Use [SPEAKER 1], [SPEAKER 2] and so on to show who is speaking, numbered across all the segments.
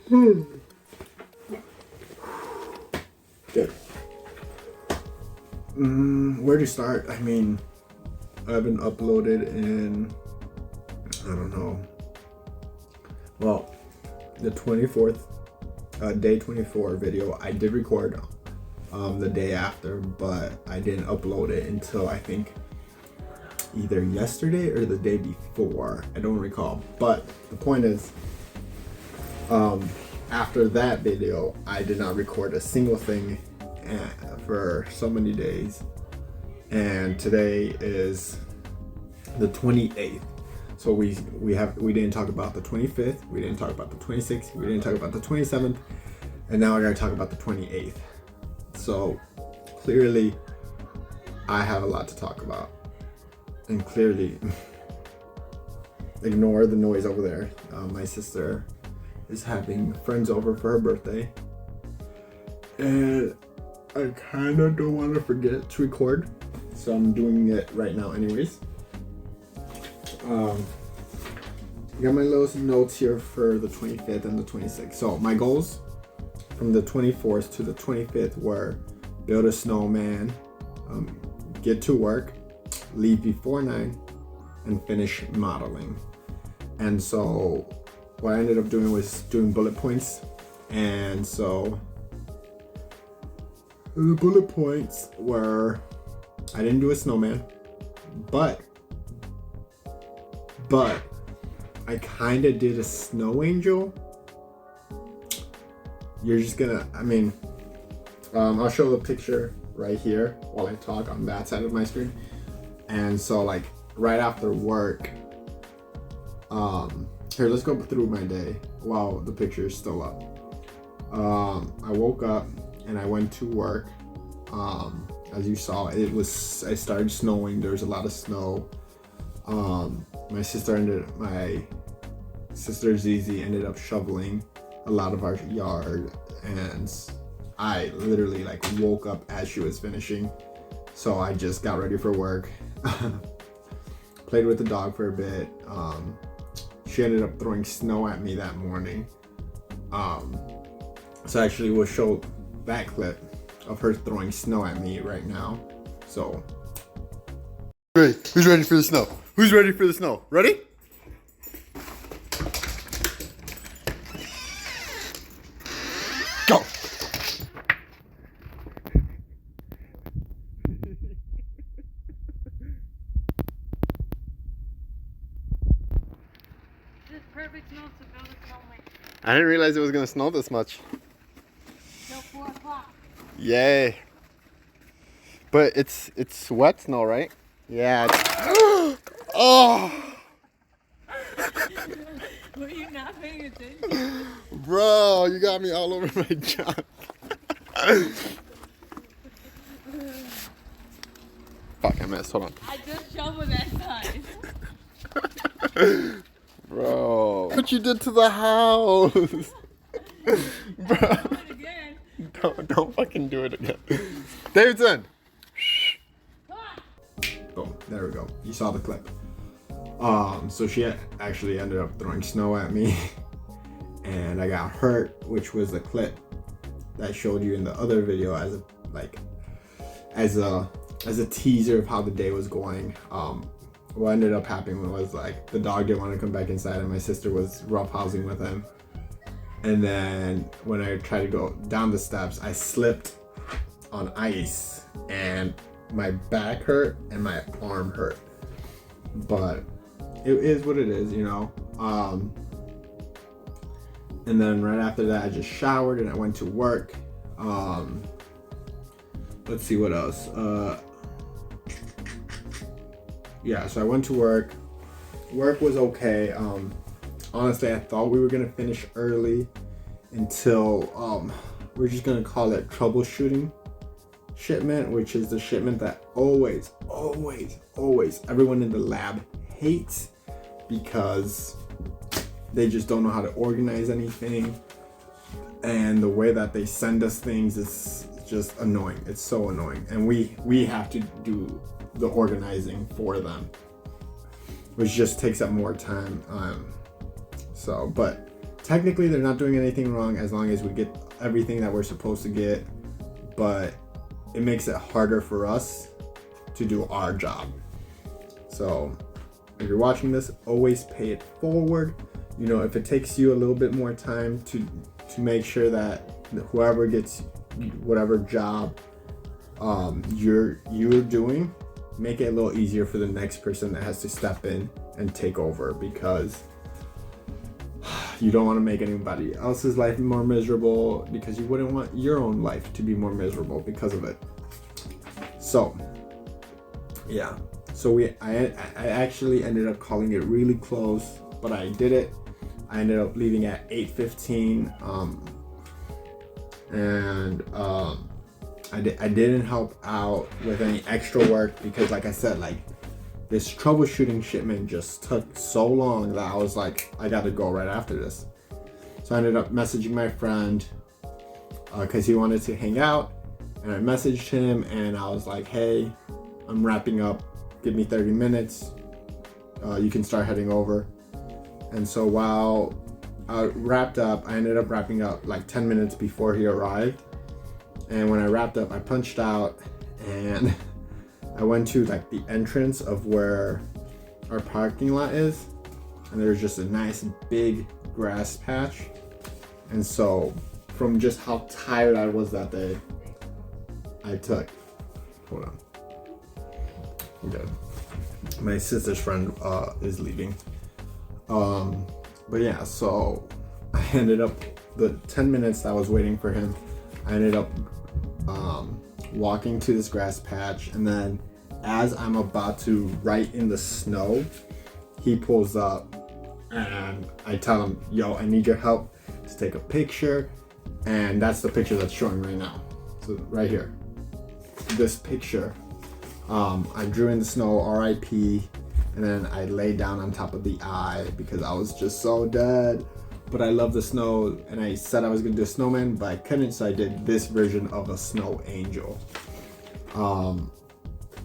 [SPEAKER 1] Good. Where to start? I mean, I've been uploaded in, I don't know. Well, the 24th, day 24 video, I did record the day after, but I didn't upload it until I think either yesterday or the day before. I don't recall. But the point is, after that video, I did not record a single thing for so many days. And today is the 28th. So we didn't talk about the 25th, we didn't talk about the 26th, we didn't talk about the 27th, and now we're gonna talk about the 28th. So clearly I have a lot to talk about. And clearly ignore the noise over there. My sister is having friends over for her birthday. And I kind of don't want to forget to record. So I'm doing it right now anyways. Got my little notes here for the 25th and the 26th. So my goals from the 24th to the 25th were build a snowman, get to work, leave before 9, and finish modeling. And so what I ended up doing was doing bullet points. And so the bullet points were, I didn't do a snowman, but I kind of did a snow angel. You're just gonna, I'll show the picture right here while I talk on that side of my screen. And so like right after work, here, let's go through my day while the picture is still up. I woke up and I went to work. As you saw, it started snowing. There was a lot of snow. My sister Zizi ended up shoveling a lot of our yard, and I literally like woke up as she was finishing. So I just got ready for work. Played with the dog for a bit. She ended up throwing snow at me that morning. So actually we'll show that clip of her throwing snow at me right now. So who's ready for the snow? Who's ready for the snow? Ready? Go!
[SPEAKER 2] This is perfect snow to build a snowman.
[SPEAKER 1] I didn't realize it was gonna snow this much.
[SPEAKER 2] Till 4 o'clock.
[SPEAKER 1] Yay. But it's wet snow, right? Yeah. Oh!
[SPEAKER 2] Were you not paying attention?
[SPEAKER 1] Bro, you got me all over my junk. Fuck, I missed. Hold on.
[SPEAKER 2] I just shoveled that side.
[SPEAKER 1] Bro, what you did to the house? Bro,
[SPEAKER 2] Do it again.
[SPEAKER 1] don't fucking do it again. Davidson. Boom, there we go. You saw the clip. So she actually ended up throwing snow at me, and I got hurt, which was the clip that I showed you in the other video as a teaser of how the day was going. What ended up happening was like the dog didn't want to come back inside, and my sister was roughhousing with him. And then when I tried to go down the steps, I slipped on ice, and my back hurt and my arm hurt. But it is what it is, you know. And then right after that, I just showered and I went to work. Let's see what else. Yeah, so I went to work. Work was okay. Honestly, I thought we were gonna finish early until we're just gonna call it troubleshooting shipment, which is the shipment that always everyone in the lab hates because they just don't know how to organize anything, and the way that they send us things is just annoying. It's so annoying, and we have to do the organizing for them, which just takes up more time. But technically they're not doing anything wrong as long as we get everything that we're supposed to get, but it makes it harder for us to do our job. So if you're watching this, always pay it forward. You know, if it takes you a little bit more time to make sure that whoever gets whatever job you're doing, make it a little easier for the next person that has to step in and take over, because you don't want to make anybody else's life more miserable, because you wouldn't want your own life to be more miserable because of it. So yeah, so I actually ended up calling it really close, but I did it. I ended up leaving at 8:15, I didn't help out with any extra work because, like I said, like this troubleshooting shipment just took so long that I was like, I gotta go right after this. So I ended up messaging my friend because he wanted to hang out, and I messaged him and I was like, hey, I'm wrapping up, give me 30 minutes, you can start heading over. And so while I wrapped up, I ended up wrapping up like 10 minutes before he arrived. And when I wrapped up, I punched out and I went to like the entrance of where our parking lot is. And there's just a nice big grass patch. And so from just how tired I was that day, hold on. Okay. My sister's friend is leaving. But yeah, so I ended up, the 10 minutes that I was waiting for him, I ended up walking to this grass patch, and then as I'm about to write in the snow, he pulls up and I tell him, yo, I need your help to take a picture. And that's the picture that's showing right now. So right here, this picture, I drew in the snow, RIP. And then I laid down on top of the eye because I was just so dead. But I love the snow, and I said I was gonna do a snowman, but I couldn't, so I did this version of a snow angel.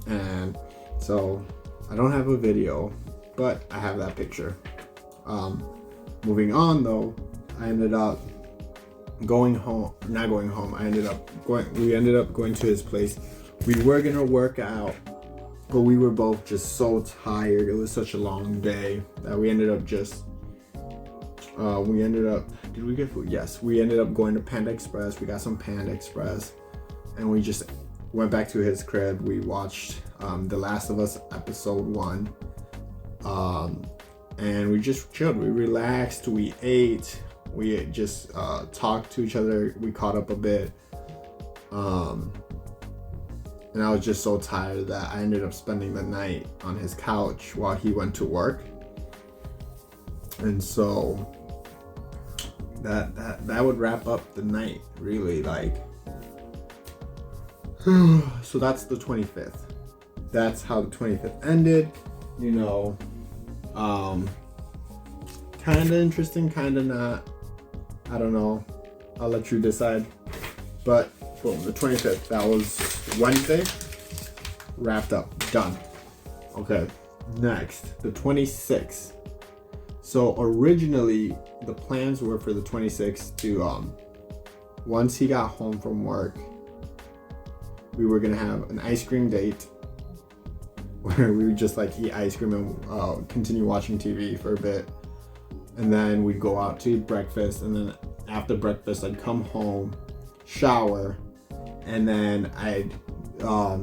[SPEAKER 1] And so I don't have a video, but I have that picture. Moving on though, I ended up going home, not going home, we ended up going to his place. We were gonna work out, but we were both just so tired. It was such a long day that we ended up did we get food? Yes, we ended up going to Panda Express. We got some Panda Express and we just went back to his crib. We watched The Last of Us episode 1. And we just chilled. We relaxed, we ate, we just talked to each other, we caught up a bit. And I was just so tired that I ended up spending the night on his couch while he went to work. And so that would wrap up the night, really, like. So that's the 25th. That's how the 25th ended. You know, kind of interesting, kind of not. I don't know. I'll let you decide. But boom, the 25th, that was Wednesday. Wrapped up, done. Okay, next, the 26th. So originally, the plans were for the 26th to, once he got home from work, we were gonna have an ice cream date where we would just like eat ice cream and continue watching TV for a bit. And then we'd go out to eat breakfast, and then after breakfast, I'd come home, shower, and then I'd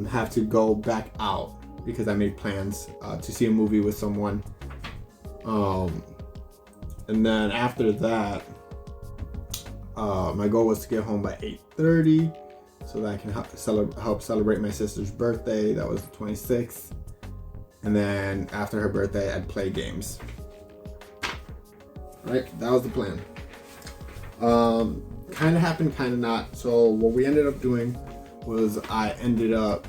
[SPEAKER 1] have to go back out because I made plans to see a movie with someone. And then after that, my goal was to get home by 8:30 so that I can help celebrate my sister's birthday. That was the 26th. And then after her birthday, I'd play games. Right, that was the plan. Kind of happened, kind of not. So what we ended up doing was I ended up,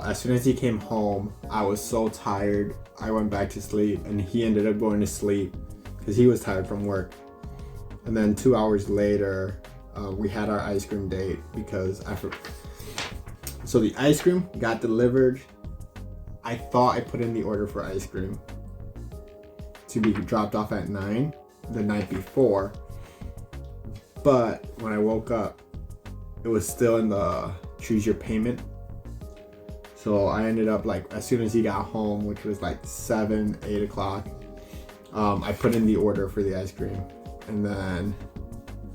[SPEAKER 1] as soon as he came home, I was so tired. I went back to sleep, and he ended up going to sleep because he was tired from work. And then 2 hours later, we had our ice cream date because so the ice cream got delivered. I thought I put in the order for ice cream to be dropped off at 9, the night before. But when I woke up, it was still in the choose your payment. So I ended up, like, as soon as he got home, which was like 7, 8 o'clock, I put in the order for the ice cream, and then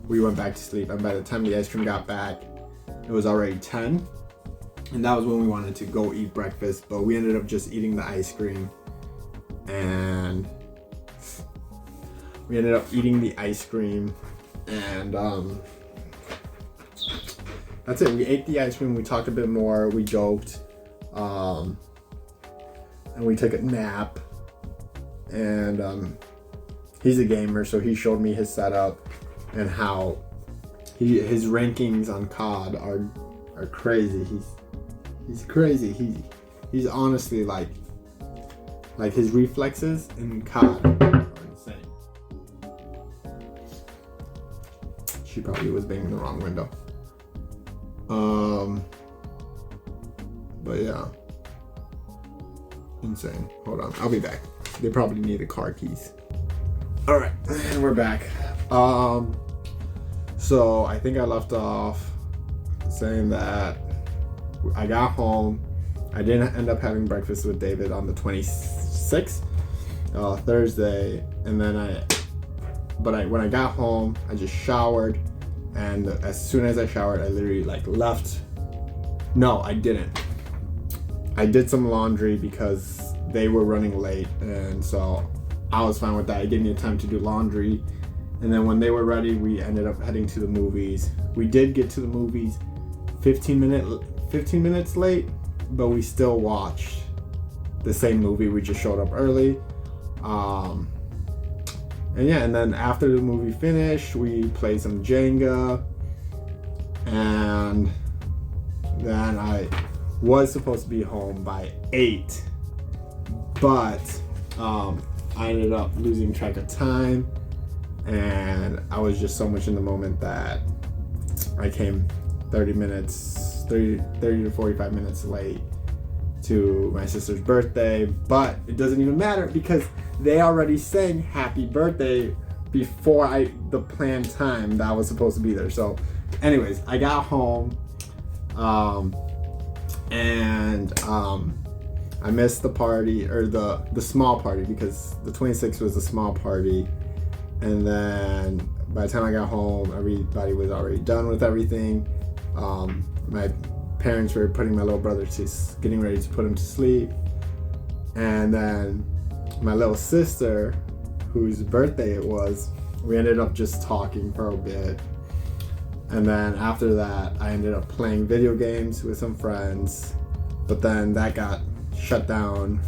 [SPEAKER 1] we went back to sleep. And by the time the ice cream got back, it was already 10, and that was when we wanted to go eat breakfast, but we ended up just eating the ice cream. And that's it. We ate the ice cream, we talked a bit more, we joked, and we took a nap. And he's a gamer, so he showed me his setup and how his rankings on COD are crazy. He's crazy. He's honestly like his reflexes in COD are insane. She probably was banging the wrong window. But yeah, insane. Hold on, I'll be back. They probably need the car keys. All right, we're back. So I think I left off saying that I got home. I didn't end up having breakfast with David on the 26th, Thursday, and then when I got home, I just showered, and as soon as I showered, I literally left. No, I didn't. I did some laundry because they were running late, and so I was fine with that. It gave me time to do laundry, and then when they were ready, we ended up heading to the movies. We did get to the movies 15 minutes late, but we still watched the same movie. We just showed up early. And then after the movie finished, we played some Jenga, and then I was supposed to be home by 8, but I ended up losing track of time, and I was just so much in the moment that I came 30 to 45 minutes late to my sister's birthday. But it doesn't even matter because they already sang happy birthday before the planned time that I was supposed to be there. So anyways, I got home, and I missed the party, or the small party, because the 26th was a small party. And then by the time I got home, everybody was already done with everything. My parents were putting my little brother getting ready to put him to sleep. And then my little sister, whose birthday it was, we ended up just talking for a bit. And then after that, I ended up playing video games with some friends. But then that got shut down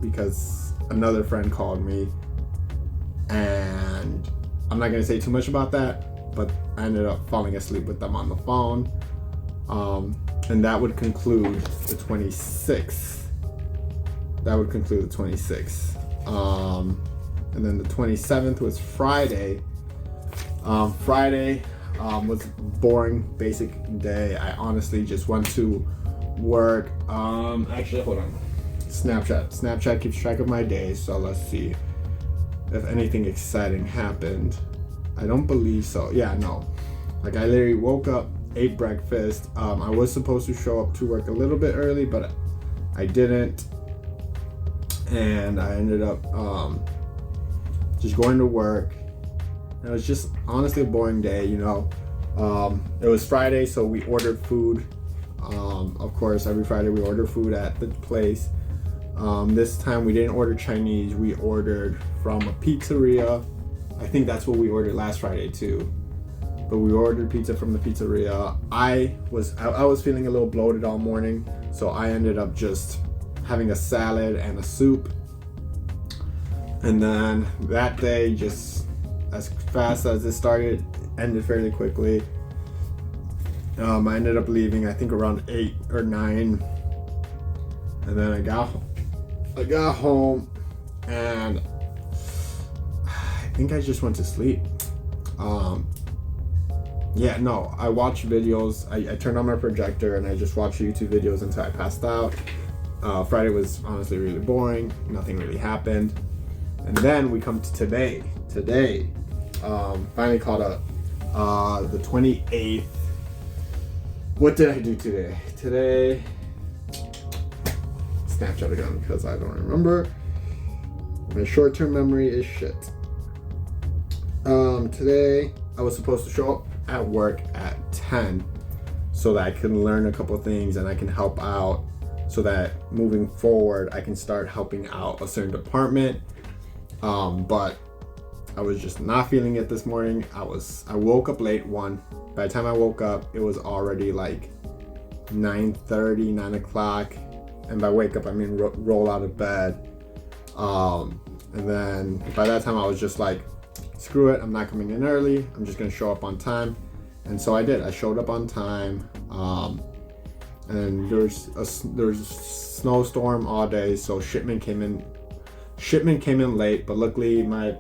[SPEAKER 1] because another friend called me. And I'm not going to say too much about that, but I ended up falling asleep with them on the phone. And that would conclude the 26th. And then the 27th was Friday. Friday was a boring, basic day. I honestly just went to work. Actually, hold on. Snapchat keeps track of my days, so let's see if anything exciting happened. I don't believe so. Yeah, no. I literally woke up, ate breakfast. I was supposed to show up to work a little bit early, but I didn't. And I ended up just going to work. And it was just honestly a boring day, It was Friday, so we ordered food. Of course, every Friday we order food at the place. This time we didn't order Chinese. We ordered from a pizzeria. I think that's what we ordered last Friday too. But we ordered pizza from the pizzeria. I was feeling a little bloated all morning, so I ended up just having a salad and a soup. And then that day, just as fast as it started, ended fairly quickly. I ended up leaving, I think, around 8 or 9. And then I got home, and I think I just went to sleep. I watched videos. I turned on my projector and I just watched YouTube videos until I passed out. Friday was honestly really boring. Nothing really happened. And then we come to today. today. Finally caught up. The 28th. What did I do today? Today, Snapchat again because I don't remember. My short-term memory is shit. Today I was supposed to show up at work at 10 so that I can learn a couple things and I can help out so that moving forward I can start helping out a certain department. But I was just not feeling it this morning. I woke up late. By the time I woke up, it was already like 9:30, 9 o'clock. And by wake up, I mean roll out of bed. And then by that time I was just like, screw it, I'm not coming in early. I'm just gonna show up on time. And so I did. I showed up on time. And there's a snowstorm all day, so shipment came in late, but luckily my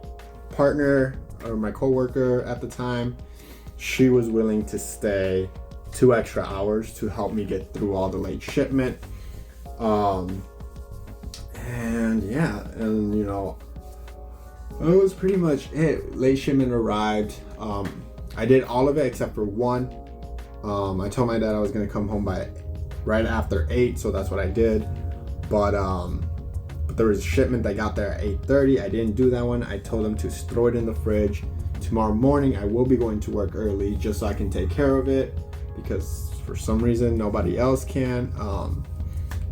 [SPEAKER 1] partner or my coworker at the time, she was willing to stay 2 extra hours to help me get through all the late shipment. And you know, that was pretty much it. Late shipment arrived. I did all of it except for one. I told my dad I was gonna come home by right after 8, so that's what I did. But there was a shipment that got there at 8:30. I didn't do that one. I told him to throw it in the fridge. Tomorrow morning I will be going to work early just so I can take care of it because for some reason nobody else can.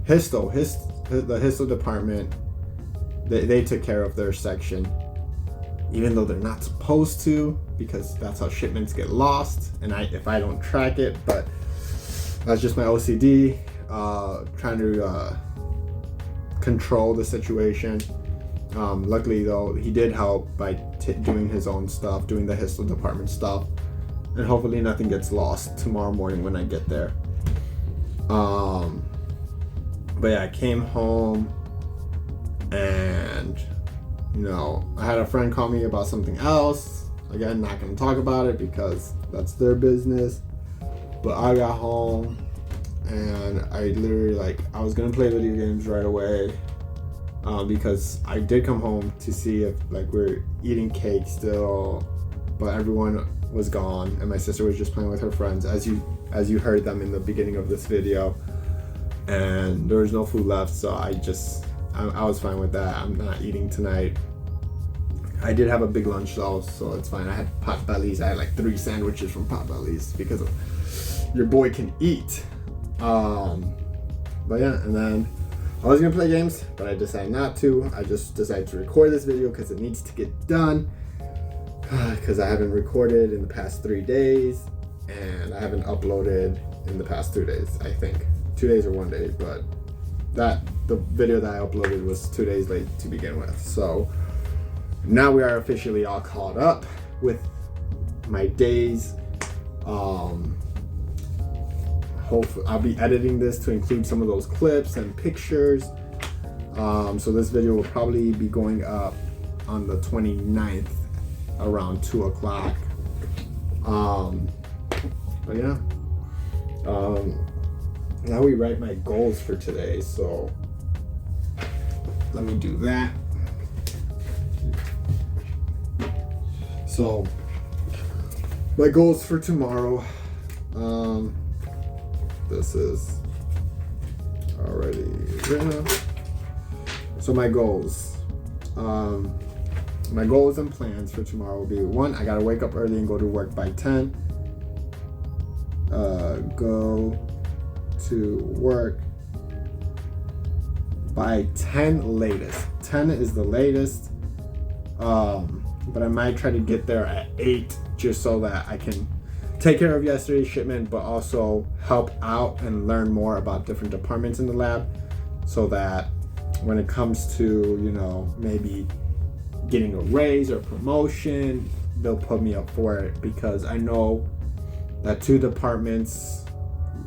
[SPEAKER 1] The Histo department, they took care of their section, even though they're not supposed to, because that's how shipments get lost. And if I don't track it, but that's just my OCD, trying to control the situation. Luckily though, he did help by doing his own stuff, doing the Histo department stuff, and hopefully nothing gets lost tomorrow morning when I get there. But yeah, I came home and, you know, I had a friend call me about something else. Again, not gonna talk about it because that's their business. But I got home and I literally I was gonna play video games right away. Because I did come home to see if we're eating cake still, but everyone was gone and my sister was just playing with her friends as you heard them in the beginning of this video, and there was no food left, so I was fine with that. I'm not eating tonight. I did have a big lunch though, so it's fine. I had Potbellies. I had 3 sandwiches from Potbellies because your boy can eat. But yeah, and then I was gonna play games, but I decided not to. I just decided to record this video because it needs to get done. Because I haven't recorded in the past 3 days, and I haven't uploaded in the past 2 days. I think 2 days or 1 day, but the video that I uploaded was 2 days late to begin with. So now we are officially all caught up with my days. Hopefully I'll be editing this to include some of those clips and pictures. So this video will probably be going up on the 29th around 2 o'clock. But yeah. Now we write my goals for today, so let me do that. So my goals for tomorrow, this is already written. So my goals and plans for tomorrow will be: 1, I gotta wake up early and go to work by 10. Go to work by 10 latest. 10 is the latest. But I might try to get there at 8 just so that I can take care of yesterday's shipment, but also help out and learn more about different departments in the lab, so that when it comes to, you know, maybe getting a raise or promotion, they'll put me up for it, because I know that 2 departments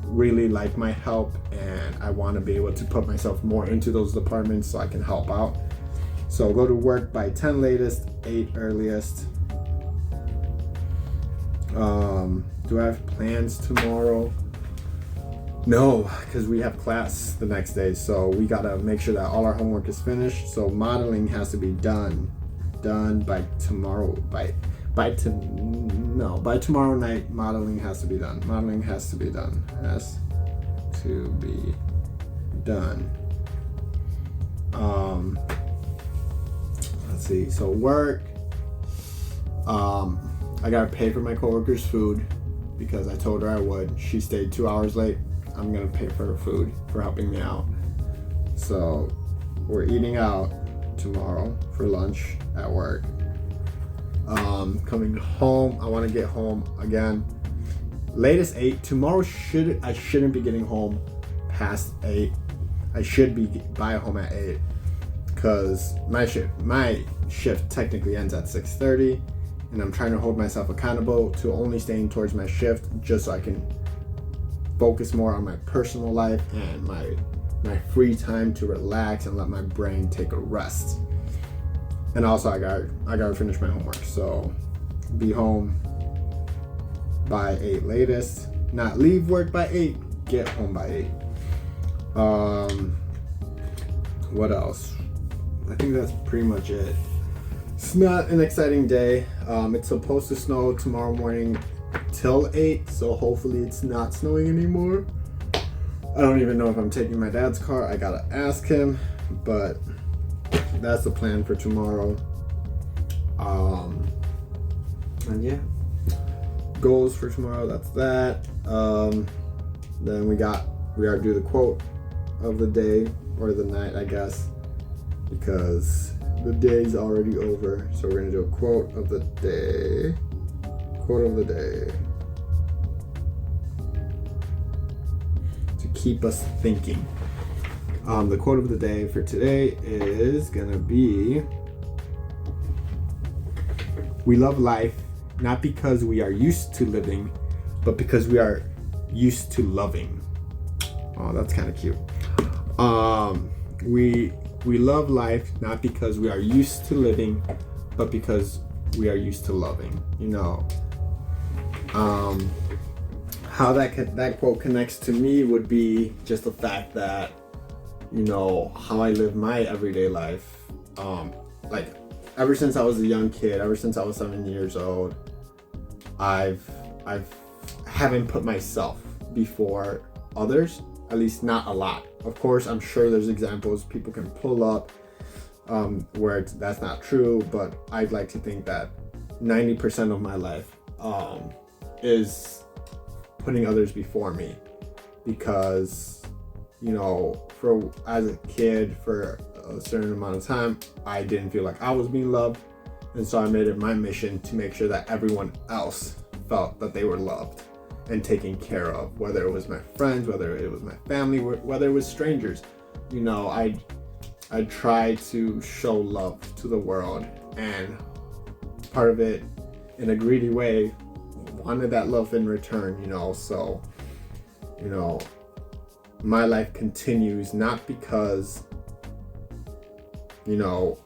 [SPEAKER 1] really like my help, and I want to be able to put myself more into those departments so I can help out. So go to work by 10 latest, 8 earliest. Do I have plans tomorrow? No, because we have class the next day, so we gotta make sure that all our homework is finished. So modeling has to be done done by tomorrow. By tomorrow night, modeling has to be done. Modeling has to be done. Has to be done. Let's see. So work. I gotta pay for my coworker's food because I told her I would. She stayed 2 hours late. I'm gonna pay for her food for helping me out. So we're eating out tomorrow for lunch at work. Coming home, I want to get home again. Latest 8. Tomorrow I shouldn't be getting home past 8. I should be by home at 8 because my shift technically ends at 6:30, and I'm trying to hold myself accountable to only staying towards my shift just so I can focus more on my personal life and my free time to relax and let my brain take a rest. And also I gotta finish my homework, so be home by 8 latest. Not leave work by 8, get home by 8. What else? I think that's pretty much it. It's not an exciting day. It's supposed to snow tomorrow morning till 8, so hopefully it's not snowing anymore. I don't even know if I'm taking my dad's car. I gotta ask him, but that's the plan for tomorrow. And yeah, goals for tomorrow, that's that. Then we gotta do the quote of the day, or the night, I guess, because the day's already over. So we're gonna do a quote of the day. Quote of the day. To keep us thinking. The quote of the day for today is gonna be, we love life not because we are used to living, but because we are used to loving. Oh, that's kind of cute. We love life not because we are used to living, but because we are used to loving. You know, how that quote connects to me would be just the fact that, you know, how I live my everyday life. Like ever since I was a young kid, ever since I was 7 years old, I haven't put myself before others, at least not a lot. Of course, I'm sure there's examples people can pull up where that's not true, but I'd like to think that 90% of my life is putting others before me, because, you know, as a kid for a certain amount of time, I didn't feel like I was being loved, and so I made it my mission to make sure that everyone else felt that they were loved and taken care of, whether it was my friends, whether it was my family, whether it was strangers. You know, I try to show love to the world, and part of it, in a greedy way, wanted that love in return, you know. So, you know, my life continues not because, you know,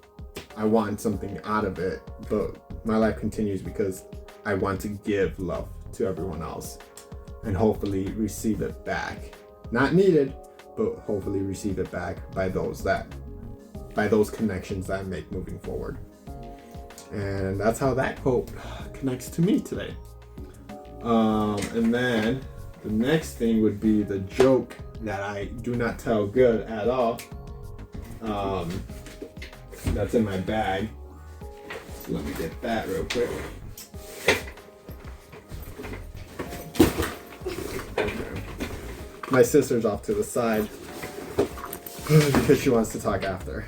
[SPEAKER 1] I want something out of it, but my life continues because I want to give love to everyone else and hopefully receive it back. Not needed, but hopefully receive it back by those connections that I make moving forward. And that's how that quote connects to me today. And then the next thing would be the joke that I do not tell good at all. That's in my bag. So let me get that real quick. My sister's off to the side because she wants to talk after.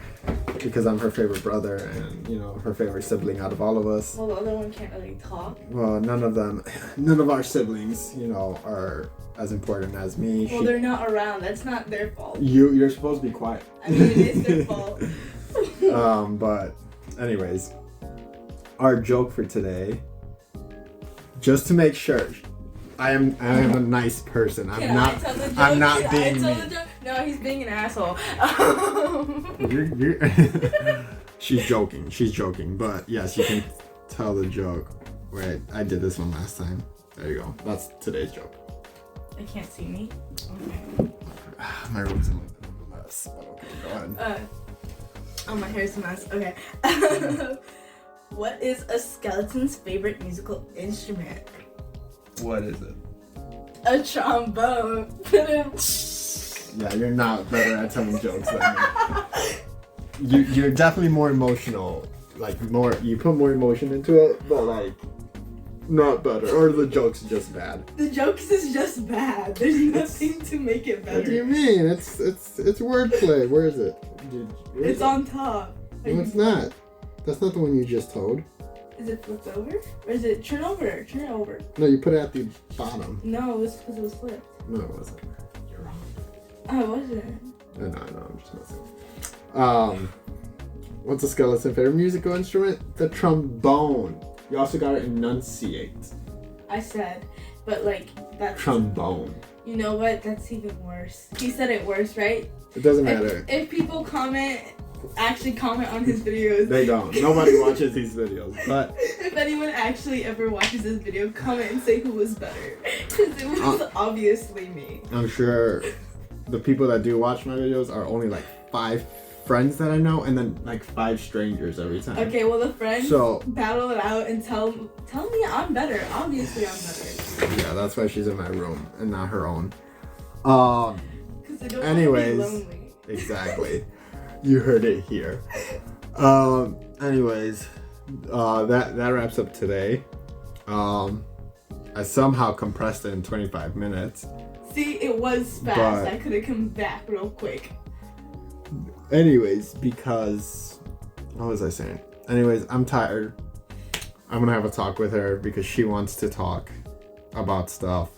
[SPEAKER 1] Because I'm her favorite brother and, you know, her favorite sibling out of all of us.
[SPEAKER 2] Well, the other one can't really talk.
[SPEAKER 1] Well, none of our siblings, you know, are as important as me.
[SPEAKER 2] Well, they're not around. That's not their fault.
[SPEAKER 1] You're supposed to be quiet.
[SPEAKER 2] I mean, it is their fault.
[SPEAKER 1] But anyways, our joke for today, just to make sure, I am a nice person. I'm not being mean.
[SPEAKER 2] No, he's being an asshole.
[SPEAKER 1] She's joking, but yes, you can tell the joke. Wait, I did this one last time. There you go. That's today's joke.
[SPEAKER 2] They can't see me. Okay.
[SPEAKER 1] My room's a little bit of a mess, but okay, go ahead.
[SPEAKER 2] Oh, my hair's a mess. Okay. What is a skeleton's favorite musical instrument?
[SPEAKER 1] What is it?
[SPEAKER 2] A trombone.
[SPEAKER 1] Yeah, you're not better at telling jokes than me. You're definitely more emotional. Like more, you put more emotion into it, but like not better. Or the joke's just bad.
[SPEAKER 2] The jokes is just bad. There's nothing to make it better.
[SPEAKER 1] What do you mean? It's wordplay. Where is it? Where is
[SPEAKER 2] It's
[SPEAKER 1] it?
[SPEAKER 2] on top.
[SPEAKER 1] No, it's not. That's not the one you just told.
[SPEAKER 2] Is it flipped over? Or is it turn over? Turn it over.
[SPEAKER 1] No, you put it at the bottom.
[SPEAKER 2] No, it was because it was flipped.
[SPEAKER 1] No, it wasn't. You're wrong.
[SPEAKER 2] I wasn't.
[SPEAKER 1] No, I'm just messing. What's a skeleton favorite musical instrument? The trombone. You also gotta enunciate.
[SPEAKER 2] I said, but like that's
[SPEAKER 1] Trombone.
[SPEAKER 2] You know what? That's even worse. He said it worse, right?
[SPEAKER 1] It doesn't matter.
[SPEAKER 2] If people actually comment on his videos.
[SPEAKER 1] They don't. Nobody watches these videos. But
[SPEAKER 2] If anyone actually ever watches this video, comment and say who was better. Because it was obviously me.
[SPEAKER 1] I'm sure the people that do watch my videos are only like 5 friends that I know, and then like 5 strangers every time.
[SPEAKER 2] Okay, well the friends
[SPEAKER 1] So
[SPEAKER 2] battle it out and tell me I'm better. Obviously I'm better.
[SPEAKER 1] yeah, that's why she's in my room and not her own.
[SPEAKER 2] Because I don't
[SPEAKER 1] Anyways,
[SPEAKER 2] want to be lonely.
[SPEAKER 1] Exactly. You heard it here. Anyways, that wraps up today. I somehow compressed it in 25 minutes.
[SPEAKER 2] See, it was fast.
[SPEAKER 1] But-
[SPEAKER 2] I could have come back real quick.
[SPEAKER 1] Anyways, because what was I saying? Anyways, I'm tired. I'm gonna have a talk with her because she wants to talk about stuff.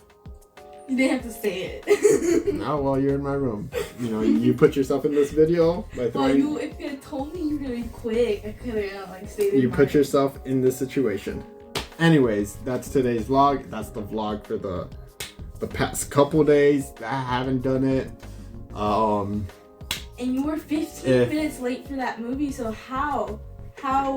[SPEAKER 2] You didn't have to say it.
[SPEAKER 1] No, well, you're in my room. You know, you put yourself in this video by
[SPEAKER 2] Well,
[SPEAKER 1] throwing.
[SPEAKER 2] if you had told me you were gonna be quick, I could have like stated.
[SPEAKER 1] You put yourself in this situation. Anyways, that's today's vlog. That's the vlog for the past couple days that I haven't done it.
[SPEAKER 2] And you were 15 minutes late for that movie, so how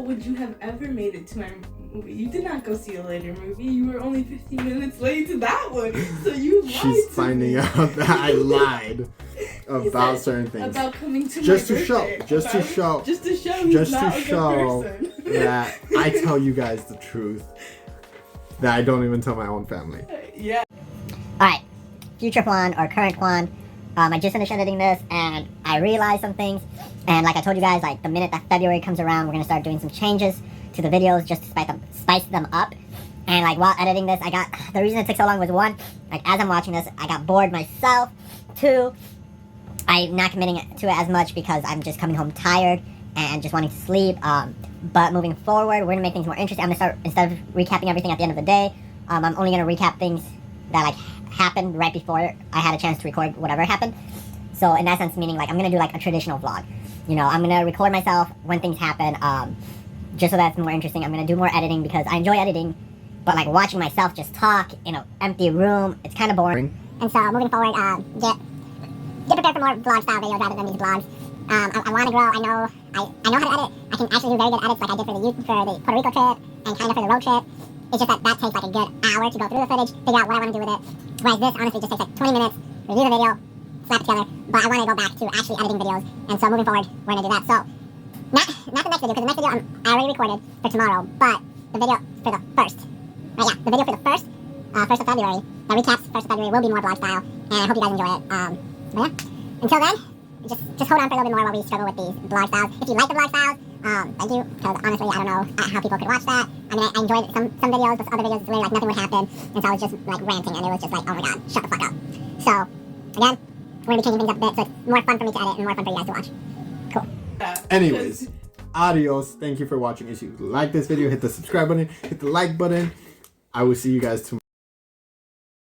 [SPEAKER 2] would you have ever made it to my movie? You did not go see a later movie. You were only 15 minutes late to that one, so you lied.
[SPEAKER 1] She's
[SPEAKER 2] to
[SPEAKER 1] finding
[SPEAKER 2] me.
[SPEAKER 1] out that I lied about certain things.
[SPEAKER 2] About coming to
[SPEAKER 1] Just
[SPEAKER 2] my
[SPEAKER 1] to show,
[SPEAKER 2] birthday.
[SPEAKER 1] just to show,
[SPEAKER 2] Just to show he's
[SPEAKER 1] just
[SPEAKER 2] not
[SPEAKER 1] to
[SPEAKER 2] a good
[SPEAKER 1] show
[SPEAKER 2] person.
[SPEAKER 1] that I tell you guys the truth. That I don't even tell my own family.
[SPEAKER 2] Yeah.
[SPEAKER 3] Alright, future Juan or current Juan. I just finished editing this and I realized some things. And like I told you guys, like the minute that February comes around, we're gonna start doing some changes to the videos just to spice them up. And like while editing this, the reason it took so long was 1, like as I'm watching this, I got bored myself. 2, I'm not committing to it as much because I'm just coming home tired and just wanting to sleep. But moving forward, we're gonna make things more interesting. I'm gonna start, instead of recapping everything at the end of the day, I'm only gonna recap things that like happened right before I had a chance to record whatever happened. So in that sense, meaning like I'm gonna do like a traditional vlog. You know, I'm gonna record myself when things happen, just so that's more interesting. I'm gonna do more editing because I enjoy editing, but like watching myself just talk in an empty room, it's kind of boring. And so moving forward, get prepared for more vlog style videos rather than these vlogs. I want to grow. I know how to edit. I can actually do very good edits like I did for the Puerto Rico trip and kind of for the road trip. It's just that takes like a good hour to go through the footage, figure out what I want to do with it. Whereas this honestly just takes like 20 minutes, review the video, slap it together. But I want to go back to actually editing videos, and so moving forward, we're gonna do that. So not the next video, because the next video I already recorded for tomorrow, but the video for the first, right? Yeah, the video for the first of February that recaps 1st of February will be more vlog style, and I hope you guys enjoy it. But yeah, until then, just hold on for a little bit more while we struggle with these vlog styles. If you like the vlog styles, thank you, because honestly, I don't know how people could watch that. I mean, I enjoyed some videos, but other videos, it's really like nothing would happen, and so I was just like ranting, and it was just like, oh my god, shut the fuck up. So, again, we're gonna be changing things up a bit, so it's more fun for me to edit and more fun for you guys to watch. Cool.
[SPEAKER 1] Anyways, adios. Thank you for watching. If you like this video, hit the subscribe button, hit the like button. I will see you guys tomorrow.